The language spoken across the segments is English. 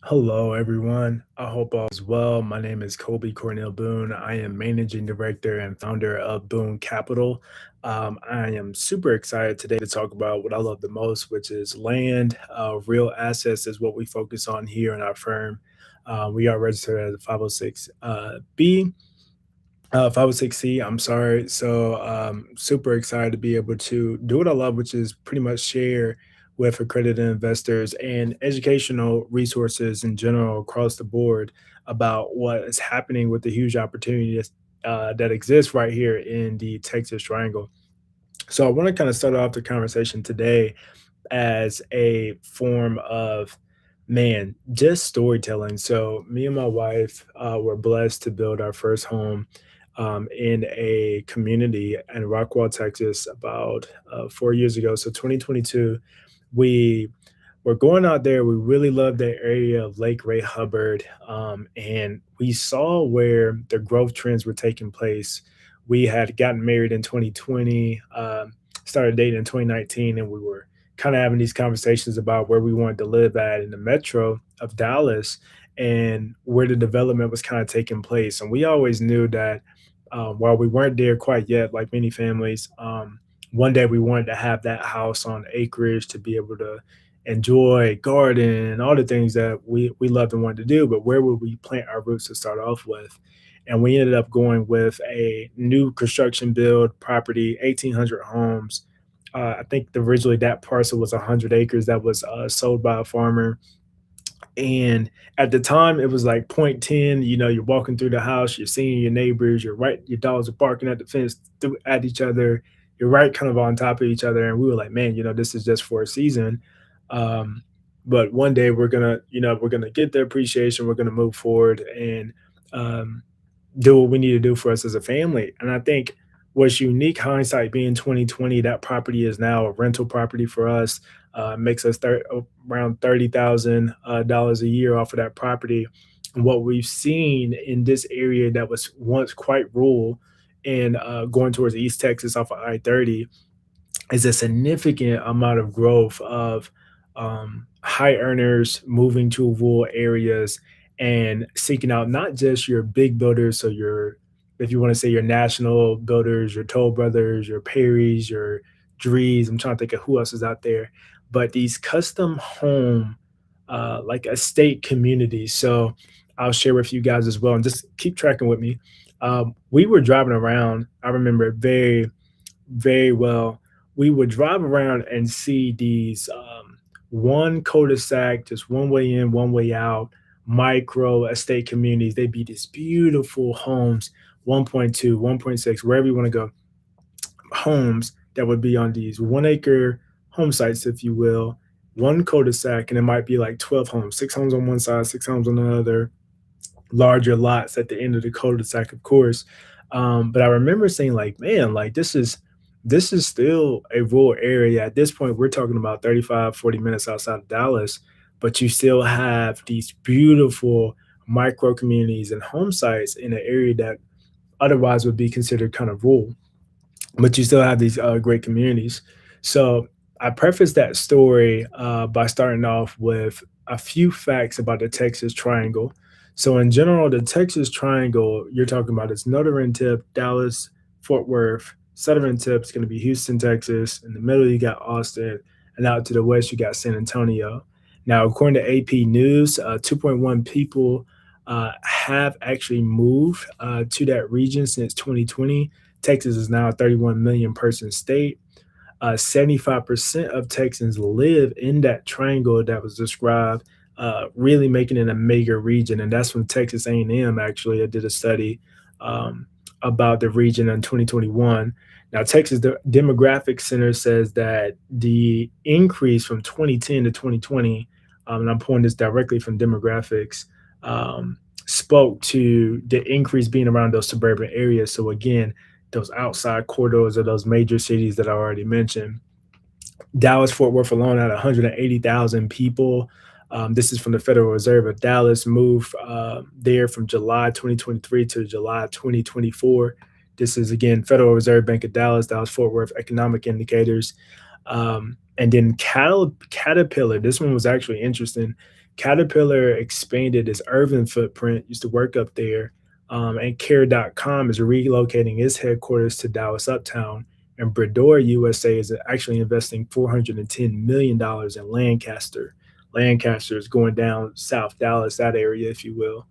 Hello, everyone. I hope all is well. My name is Kobe Cornell Boone. I am managing director and founder of Boone Capital. I am super excited today to talk about what I love the most, which is land. Real assets is what we focus on here in our firm. We are registered as a 506 B 506C, I'm sorry. So, super excited to be able to do what I love, which is pretty much share with accredited investors and educational resources in general across the board about what is happening with the huge opportunities that exists right here in the Texas Triangle. So, I want to kind of start off the conversation today as a form of just storytelling. So me and my wife were blessed to build our first home in a community in Rockwall, Texas, about 4 years ago. So 2022, we were going out there. We really loved the area of Lake Ray Hubbard, and we saw where the growth trends were taking place. We had gotten married in 2020, started dating in 2019, and we were kind of having these conversations about where we wanted to live at in the metro of Dallas and where the development was kind of taking place. And we always knew that while we weren't there quite yet, like many families, one day we wanted to have that house on acreage to be able to enjoy garden and all the things that we loved and wanted to do. But where would we plant our roots to start off with? And we ended up going with a new construction build property, 1,800 homes. I think originally that parcel was 100 acres that was sold by a farmer, and at the time, it was like point 10, you're walking through the house, you're seeing your neighbors, your dogs are barking at the fence at each other. You're right kind of on top of each other. And we were like, man, this is just for a season. Um, but one day we're gonna get the appreciation, we're gonna move forward and um, do what we need to do for us as a family. And I think what's unique, hindsight being 2020, that property is now a rental property for us. Makes us around $30,000 a year off of that property. And what we've seen in this area that was once quite rural and going towards East Texas off of I-30 is a significant amount of growth of high earners moving to rural areas and seeking out not just your big builders, so your if you want to say your national builders, your Toll Brothers, your Perrys, your Drees. I'm trying to think of who else is out there, but these custom home like estate communities. So I'll share with you guys as well, and just keep tracking with me. We were driving around. I remember very well. We would drive around and see these one cul-de-sac, just one way in, one way out, micro estate communities. They'd be these beautiful homes, 1.2, 1.6, wherever you want to go, homes that would be on these 1 acre home sites, if you will, one cul-de-sac, and it might be like 12 homes, six homes on one side, six homes on the other, larger lots at the end of the cul-de-sac, of course. But I remember saying, like, man, like this is still a rural area. At this point, we're talking about 35, 40 minutes outside of Dallas, but you still have these beautiful micro communities and home sites in an area that otherwise would be considered kind of rural, but you still have these great communities. So I preface that story by starting off with a few facts about the Texas Triangle. So in general, the Texas Triangle you're talking about is northern tip, Dallas, Fort Worth. Southern tip is going to be Houston, Texas. In the middle, you got Austin, and out to the west, you got San Antonio. Now, according to AP News, 2.1 people have actually moved to that region since 2020. Texas is now a 31 million person state. 75% of Texans live in that triangle that was described, really making it a mega region. And that's from Texas A&M, actually. I did a study um, about the region in 2021. Now, Texas Demographic Center says that the increase from 2010 to 2020, and I'm pulling this directly from demographics, spoke to the increase being around those suburban areas. So again, those outside corridors of those major cities that I already mentioned. Dallas Fort Worth alone had 180,000 people. This is from the Federal Reserve of Dallas, moved there from July 2023 to July 2024. This is again Federal Reserve Bank of Dallas, Dallas Fort Worth economic indicators. And then Caterpillar, this one was actually interesting. Caterpillar expanded its urban footprint, used to work up there. And Care.com is relocating its headquarters to Dallas Uptown. And Brador USA is actually investing $410 million in Lancaster. Lancaster is going down South Dallas, that area, if you will.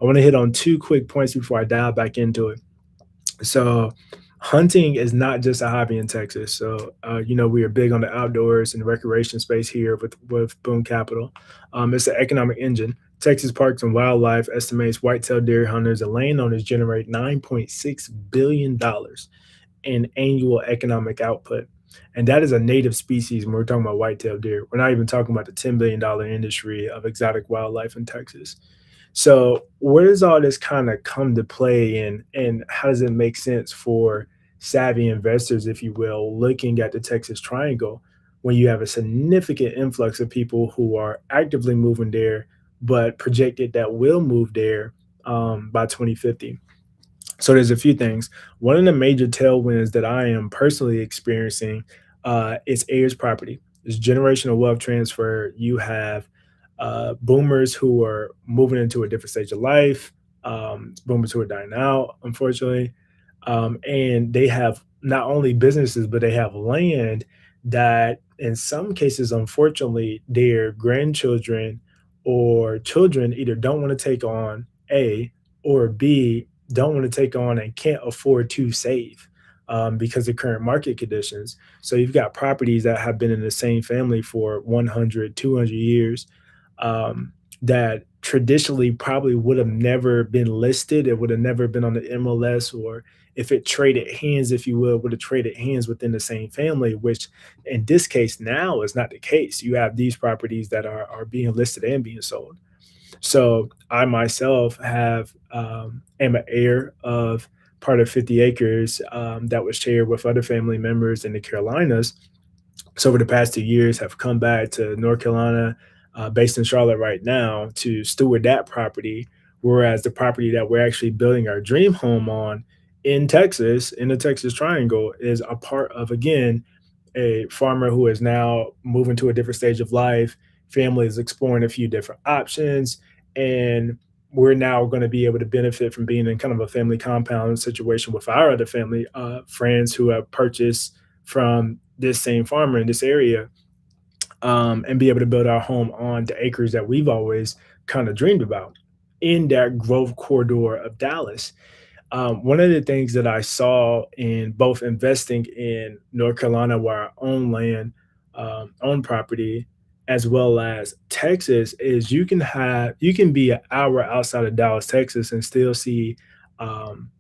I want to hit on two quick points before I dive back into it. So hunting is not just a hobby in Texas. So we are big on the outdoors and recreation space here with Boone Capital. It's an economic engine. Texas Parks and Wildlife estimates whitetail deer hunters and landowners generate $9.6 billion in annual economic output. And that is a native species when we're talking about whitetail deer. We're not even talking about the $10 billion industry of exotic wildlife in Texas. So where does all this kind of come to play, and how does it make sense for savvy investors, if you will, looking at the Texas Triangle when you have a significant influx of people who are actively moving there, but projected that will move there by 2050? So there's a few things. One of the major tailwinds that I am personally experiencing is heirs property. It's generational wealth transfer. You have boomers who are moving into a different stage of life, boomers who are dying out, unfortunately, and they have not only businesses but they have land that, in some cases, unfortunately, their grandchildren or children either don't want to take on, A, or B, don't want to take on and can't afford to save because of current market conditions. So you've got properties that have been in the same family for 100, 200 years, that traditionally probably would have never been listed. It would have never been on the MLS, or if it traded hands, if you will, would have traded hands within the same family, which in this case now is not the case. You have these properties that are being listed and being sold. So I myself am an heir of part of 50 acres that was shared with other family members in the Carolinas. So over the past 2 years, have come back to North Carolina, based in Charlotte right now, to steward that property. Whereas the property that we're actually building our dream home on in Texas, in the Texas Triangle, is a part of, again, a farmer who is now moving to a different stage of life. Family is exploring a few different options, and we're now going to be able to benefit from being in kind of a family compound situation with our other family friends who have purchased from this same farmer in this area, and be able to build our home on the acres that we've always kind of dreamed about in that growth corridor of Dallas. One of the things that I saw in both investing in North Carolina, where I own land, own property, as well as Texas, is you can be an hour outside of Dallas, Texas, and still see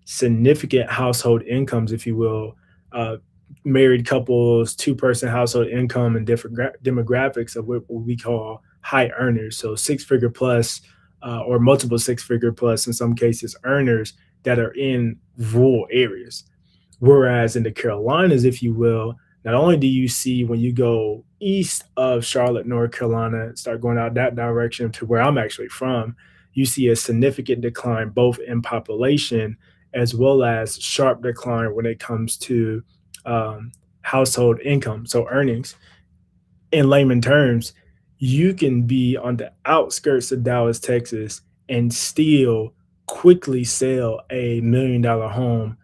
significant household incomes, if you will, uh, married couples, two-person household income, and different demographics of what we call high earners. So six-figure plus, or multiple six-figure plus in some cases, earners that are in rural areas. Whereas in the Carolinas, if you will, not only do you see, when you go east of Charlotte, North Carolina, start going out that direction to where I'm actually from, you see a significant decline both in population as well as sharp decline when it comes to um, household income, so earnings. In layman terms, you can be on the outskirts of Dallas, Texas, and still quickly sell $1 million home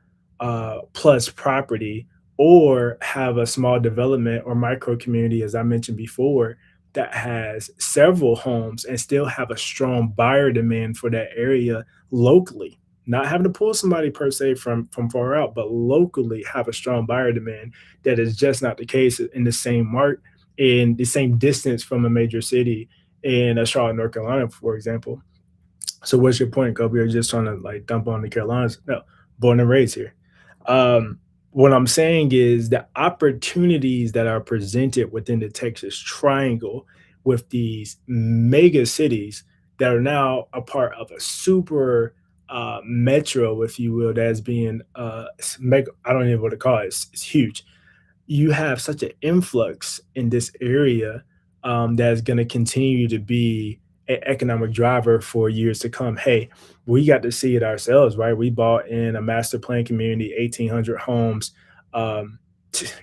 plus property, or have a small development or micro community, as I mentioned before, that has several homes and still have a strong buyer demand for that area locally. Not having to pull somebody per se from far out, but locally have a strong buyer demand. That is just not the case in the same mark, in the same distance from a major city in Charlotte, North Carolina, for example. So what's your point, Kobe? You're just trying to like dump on the Carolinas? No, born and raised here. What I'm saying is the opportunities that are presented within the Texas Triangle with these mega cities that are now a part of a super metro, if you will, that's being mega. I don't even know what to call it. It's huge. You have such an influx in this area, that's going to continue to be an economic driver for years to come. Hey, we got to see it ourselves, right? We bought in a master plan community, 1,800 homes, um,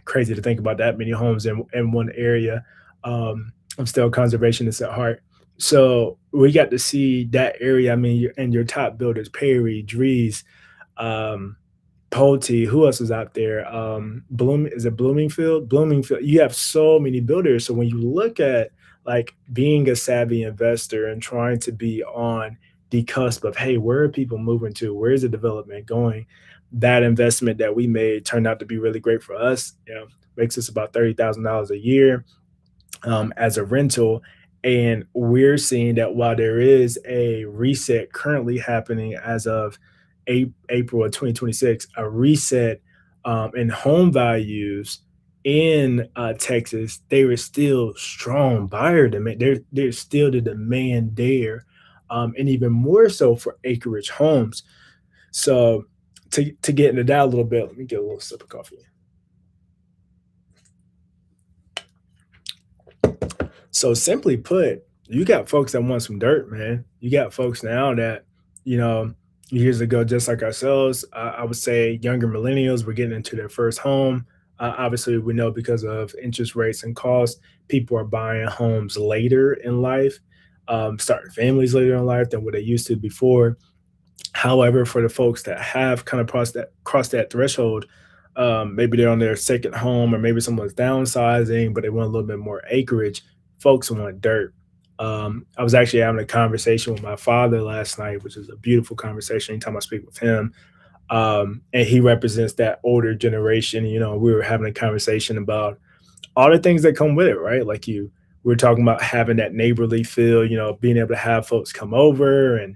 crazy to think about that many homes in one area. I'm still a conservationist at heart. So we got to see that area. I mean, and your top builders, Perry, Dries, um, Pulte, who else is out there? Is it Bloomingfield? Bloomingfield. You have so many builders. So when you look at like being a savvy investor and trying to be on the cusp of, hey, where are people moving to? Where's the development going? That investment that we made turned out to be really great for us. Makes us about $30,000 a year as a rental. And we're seeing that while there is a reset currently happening as of April of 2026, a reset in home values in Texas, there is still strong buyer demand. There's still the demand there, and even more so for acreage homes. So to get into that a little bit, let me get a little sip of coffee. So simply put, you got folks that want some dirt, man. You got folks now that, you know, years ago, just like ourselves, I would say younger millennials were getting into their first home. Obviously, we know because of interest rates and costs, people are buying homes later in life, starting families later in life than what they used to before. However, for the folks that have kind of crossed that threshold, maybe they're on their second home, or maybe someone's downsizing, but they want a little bit more acreage. Folks want dirt. I was actually having a conversation with my father last night, which is a beautiful conversation anytime I speak with him. And he represents that older generation. We were having a conversation about all the things that come with it, right? Like we are talking about having that neighborly feel, being able to have folks come over and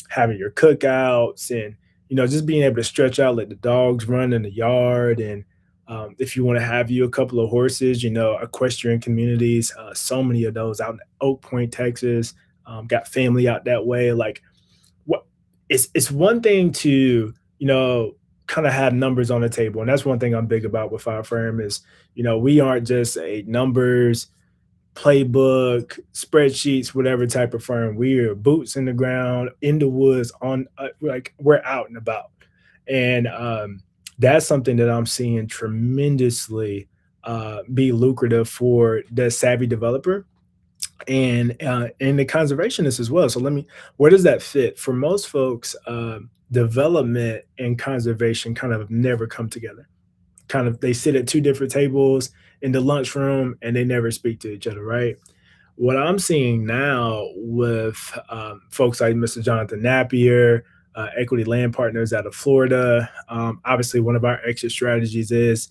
having your cookouts, and just being able to stretch out, let the dogs run in the yard. And if you want to have you a couple of horses, equestrian communities, so many of those out in Oak Point, Texas. Got family out that way. Like, what it's one thing to kind of have numbers on the table, and that's one thing I'm big about with our firm is we aren't just a numbers playbook, spreadsheets, whatever type of firm. We are boots in the ground, in the woods, on like we're out and about, and that's something that I'm seeing tremendously be lucrative for the savvy developer and the conservationist as well. So where does that fit for most folks? Development and conservation kind of never come together. Kind of they sit at two different tables in the lunchroom and they never speak to each other, right? What I'm seeing now with folks like Mr. Jonathan Napier, Equity Land Partners out of Florida. Obviously, one of our exit strategies is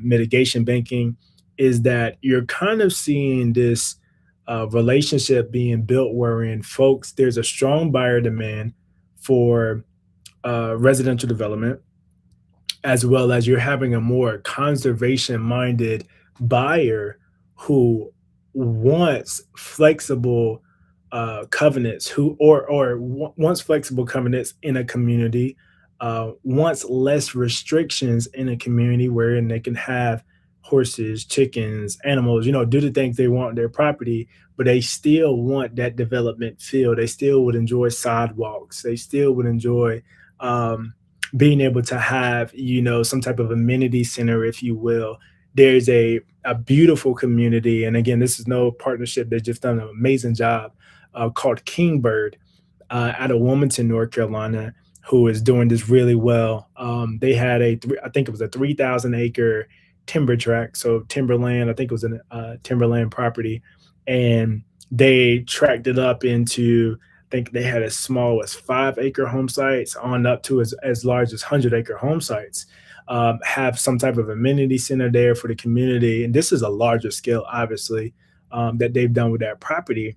mitigation banking. Is that you're kind of seeing this relationship being built wherein folks, there's a strong buyer demand for residential development, as well as you're having a more conservation minded buyer who wants flexible covenants, wants flexible covenants in a community, wants less restrictions in a community wherein they can have horses, chickens, animals, do the things they want on their property, but they still want that development feel. They still would enjoy sidewalks. They still would enjoy um, being able to have some type of amenity center, if you will. There's a beautiful community, and again, this is no partnership. They've just done an amazing job, called Kingbird, out of Wilmington, North Carolina, who is doing this really well. They had I think it was a 3,000 acre timber tract, so timberland. I think it was a timberland property, and they tracked it up into. I think they had as small as 5 acre home sites on up to as large as 100 acre home sites. Have some type of amenity center there for the community, and this is a larger scale, obviously, that they've done with that property.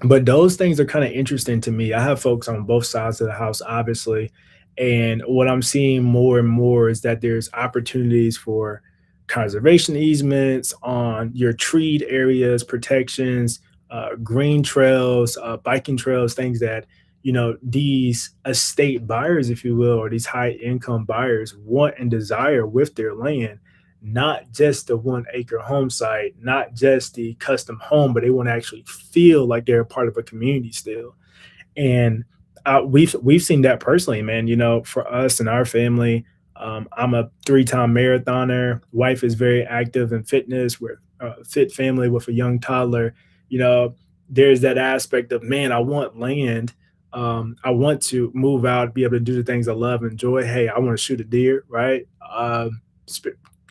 But those things are kind of interesting to me. I have folks on both sides of the house, obviously. And what I'm seeing more and more is that there's opportunities for conservation easements on your treed areas, protections, green trails, biking trails, things that, these estate buyers, if you will, or these high income buyers want and desire with their land, not just the 1 acre home site, not just the custom home, but they want to actually feel like they're a part of a community still. And we've seen that personally, man. For us and our family, I'm a three-time marathoner. Wife is very active in fitness. We're a fit family with a young toddler. You know, there's that aspect of, man, I want land. I want to move out, be able to do the things I love, enjoy. Hey, I want to shoot a deer, right?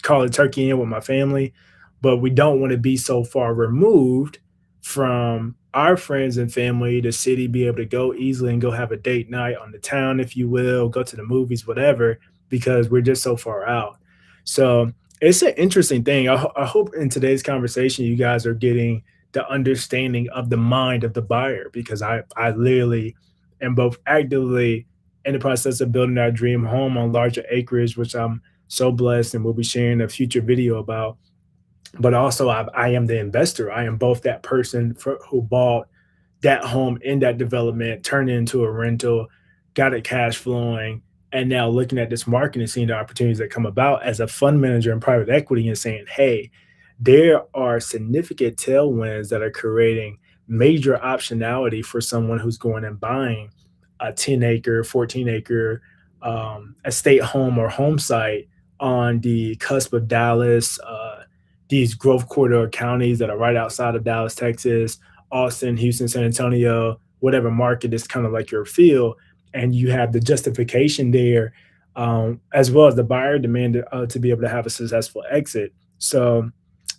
Call a turkey in with my family, but we don't want to be so far removed from our friends and family, the city, be able to go easily and go have a date night on the town, if you will, go to the movies, whatever, because we're just so far out. So it's an interesting thing. I hope in today's conversation, you guys are getting the understanding of the mind of the buyer, because I literally am both actively in the process of building our dream home on larger acreage, which I'm so blessed and we'll be sharing a future video about. But also, I am the investor. I am both that person who bought that home in that development, turned it into a rental, got it cash flowing, and now looking at this market and seeing the opportunities that come about as a fund manager in private equity and saying, hey, there are significant tailwinds that are creating major optionality for someone who's going and buying a 10 acre, 14 acre estate home or home site on the cusp of Dallas, these growth corridor counties that are right outside of Dallas, Texas, Austin, Houston, San Antonio, whatever market is kind of like your field, and you have the justification there, as well as the buyer demand to be able to have a successful exit. So,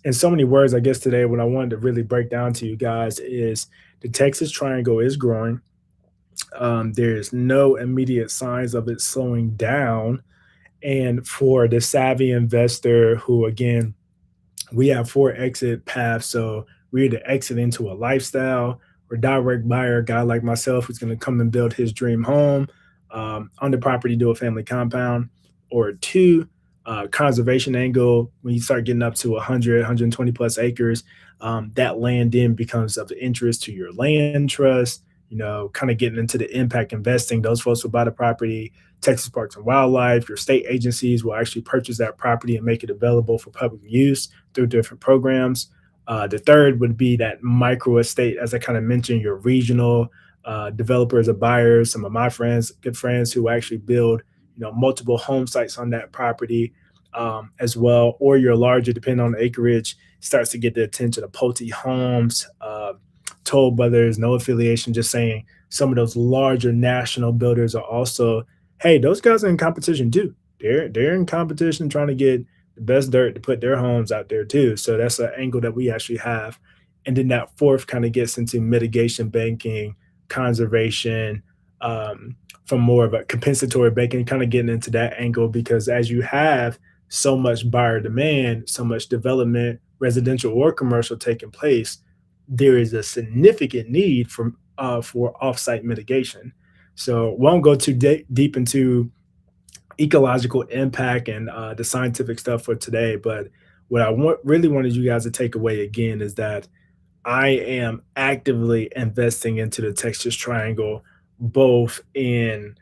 in so many words, I guess today what I wanted to really break down to you guys is the Texas Triangle is growing. There's no immediate signs of it slowing down. And for the savvy investor who, again, we have four exit paths. So we either exit into a lifestyle or direct buyer, a guy like myself who's going to come and build his dream home on the property, do a family compound, or two, conservation angle. When you start getting up to 100, 120 plus acres, that land then becomes of interest to your land trust. You know, kind of getting into the impact investing. Those folks will buy the property. Texas Parks and Wildlife, your state agencies will actually purchase that property and make it available for public use through different programs. The third would be that micro estate, as I kind of mentioned, your regional developers or buyers. Some of my friends, good friends, who actually build, multiple home sites on that property as well. Or your larger, depending on the acreage, starts to get the attention of Pulte Homes, Toll Brothers, no affiliation. Just saying, some of those larger national builders are also, hey, those guys are in competition too. They're in competition trying to get the best dirt to put their homes out there too. So that's an angle that we actually have. And then that fourth kind of gets into mitigation banking, conservation, from more of a compensatory banking, kind of getting into that angle, because as you have so much buyer demand, so much development, residential or commercial taking place, there is a significant need for offsite mitigation. So won't go too deep into ecological impact and the scientific stuff for today. But what really wanted you guys to take away again is that I am actively investing into the Texas Triangle, both in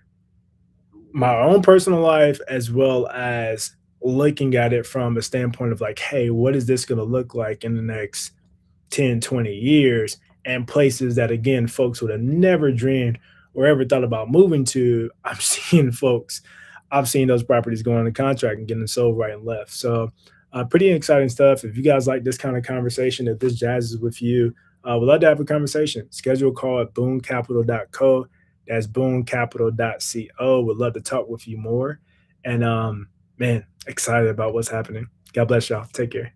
my own personal life as well as looking at it from a standpoint of like, hey, what is this going to look like in the next 10, 20 years, and places that, again, folks would have never dreamed or ever thought about moving to. I've seen those properties going under contract and getting sold right and left. So pretty exciting stuff. If you guys like this kind of conversation, if this jazzes with you, we'd love to have a conversation. Schedule a call at booncapital.co. That's booncapital.co. Would love to talk with you more. And man, excited about what's happening. God bless y'all. Take care.